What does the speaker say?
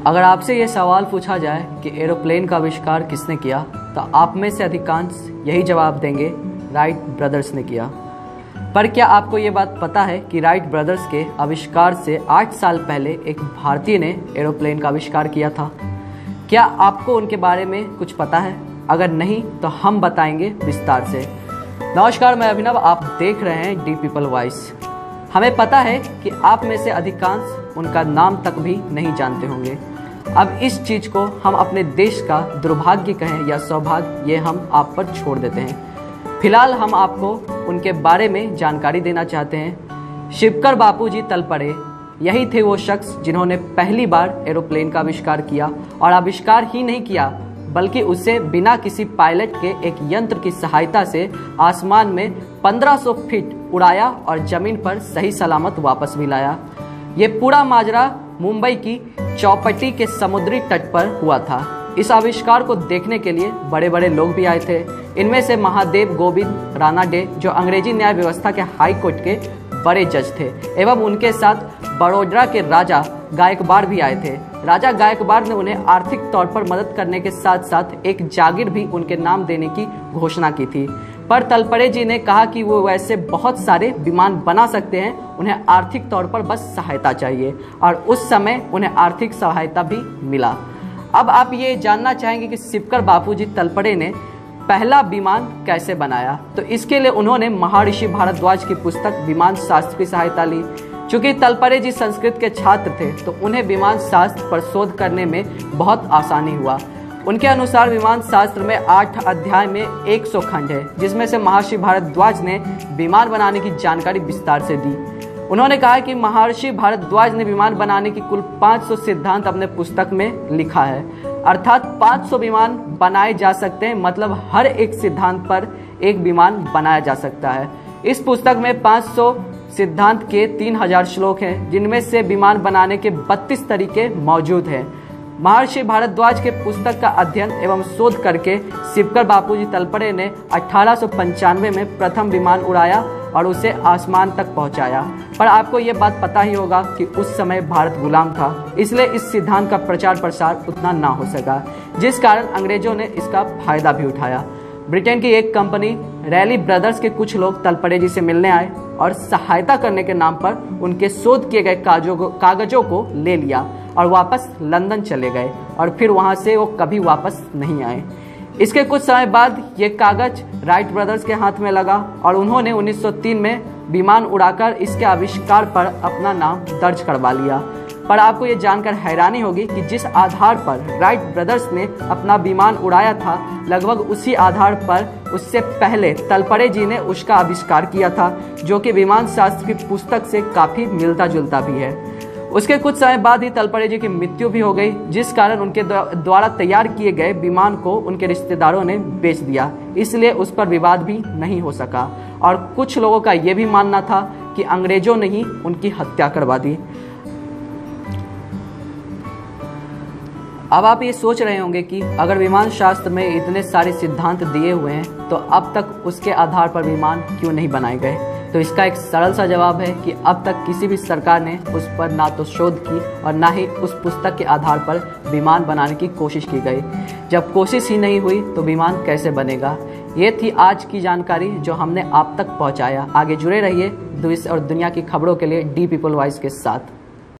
अगर आपसे ये सवाल पूछा जाए कि एरोप्लेन का आविष्कार किसने किया, तो आप में से अधिकांश यही जवाब देंगे, राइट ब्रदर्स ने किया। पर क्या आपको ये बात पता है कि राइट ब्रदर्स के आविष्कार से 8 साल पहले एक भारतीय ने एरोप्लेन का आविष्कार किया था? क्या आपको उनके बारे में कुछ पता है? अगर नहीं तो हम बताएंगे विस्तार से। नमस्कार, मैं अभिनव, आप देख रहे हैं डी पीपल वॉइस। हमें पता है कि आप में से अधिकांश उनका नाम तक भी नहीं जानते होंगे। अब इस चीज़ को हम अपने देश का दुर्भाग्य कहें या सौभाग्य, ये हम आप पर छोड़ देते हैं। फिलहाल हम आपको उनके बारे में जानकारी देना चाहते हैं। शिवकर बापूजी तलपड़े यही थे वो शख्स जिन्होंने पहली बार एरोप्लेन का आविष्कार किया, और आविष्कार ही नहीं किया बल्कि उसे बिना किसी पायलट के एक यंत्र की सहायता से आसमान में 1500 फीट उड़ाया और जमीन पर सही सलामत वापस भी लाया। ये पूरा माजरा मुंबई की चौपटी के समुद्री तट पर हुआ था। इस आविष्कार को देखने के लिए बड़े बड़े लोग भी आए थे। इनमें से महादेव गोविंद रानाडे, जो अंग्रेजी न्याय व्यवस्था के हाई कोर्ट के बड़े जज थे, एवं उनके साथ बड़ौदा के राजा गायकवाड़ भी आए थे। राजा गायकवाड़ ने उन्हें आर्थिक तौर पर मदद करने के साथ साथ एक जागीर भी उनके नाम देने की घोषणा की थी। पर तलपड़े जी ने कहा कि वो वैसे बहुत सारे विमान बना सकते हैं, उन्हें आर्थिक तौर पर बस सहायता चाहिए, और उस समय उन्हें आर्थिक सहायता भी मिला। अब आप ये जानना चाहेंगे कि शिवकर बापूजी तलपड़े ने पहला विमान कैसे बनाया, तो इसके लिए उन्होंने महर्षि भारद्वाज की पुस्तक विमान शास्त्र की सहायता ली। चूंकि तलपड़े जी संस्कृत के छात्र थे, तो उन्हें विमान शास्त्र पर शोध करने में बहुत आसानी हुआ। उनके अनुसार विमान शास्त्र में 8 अध्याय में 100 खंड है, जिसमें से महर्षि भारद्वाज ने विमान बनाने की जानकारी विस्तार से दी। उन्होंने कहा कि महर्षि भारद्वाज ने विमान बनाने की कुल 500 सिद्धांत अपने पुस्तक में लिखा है, अर्थात 500 विमान बनाए जा सकते हैं, मतलब हर एक सिद्धांत पर एक विमान बनाया जा सकता है। इस पुस्तक में 500 सिद्धांत के 3000 श्लोक हैं, जिनमें से विमान बनाने के 32 तरीके मौजूद हैं। महर्षि भारद्वाज के पुस्तक का अध्ययन एवं शोध करके शिवकर बापूजी तलपड़े ने 1895 में प्रथम विमान उड़ाया और उसे आसमान तक पहुंचाया। पर आपको ये बात पता ही होगा कि उस समय भारत गुलाम था, इसलिए इस सिद्धांत का प्रचार प्रसार उतना ना हो सका, जिस कारण अंग्रेजों ने इसका फायदा भी उठाया। ब्रिटेन की एक कंपनी रैली ब्रदर्स के कुछ लोग तलपड़े जी से मिलने आए और सहायता करने के नाम पर उनके शोध किए गए कागजों को ले लिया और वापस लंदन चले गए, और फिर वहां से वो कभी वापस नहीं आए। इसके कुछ समय बाद ये कागज राइट ब्रदर्स के हाथ में लगा और उन्होंने 1903 में विमान उड़ाकर इसके आविष्कार पर अपना नाम दर्ज करवा लिया। पर आपको ये जानकर हैरानी होगी कि जिस आधार पर राइट ब्रदर्स ने अपना विमान उड़ाया था, लगभग उसी आधार पर उससे पहले तलपड़े जी ने उसका आविष्कार किया था, जो कि विमान शास्त्र की पुस्तक से काफ़ी मिलता जुलता भी है। उसके कुछ समय बाद ही तलपड़े जी की मृत्यु भी हो गई, जिस कारण उनके द्वारा तैयार किए गए विमान को उनके रिश्तेदारों ने बेच दिया, इसलिए उस पर विवाद भी नहीं हो सका। और कुछ लोगों का ये भी मानना था कि अंग्रेजों ने ही उनकी हत्या करवा दी। अब आप ये सोच रहे होंगे कि अगर विमान शास्त्र में इतने सारे सिद्धांत दिए हुए हैं, तो अब तक उसके आधार पर विमान क्यों नहीं बनाए गए? तो इसका एक सरल सा जवाब है कि अब तक किसी भी सरकार ने उस पर ना तो शोध की और ना ही उस पुस्तक के आधार पर विमान बनाने की कोशिश की गई। जब कोशिश ही नहीं हुई तो विमान कैसे बनेगा? ये थी आज की जानकारी जो हमने आप तक पहुंचाया। आगे जुड़े रहिए देश और दुनिया की खबरों के लिए डी पीपल वॉइस के साथ।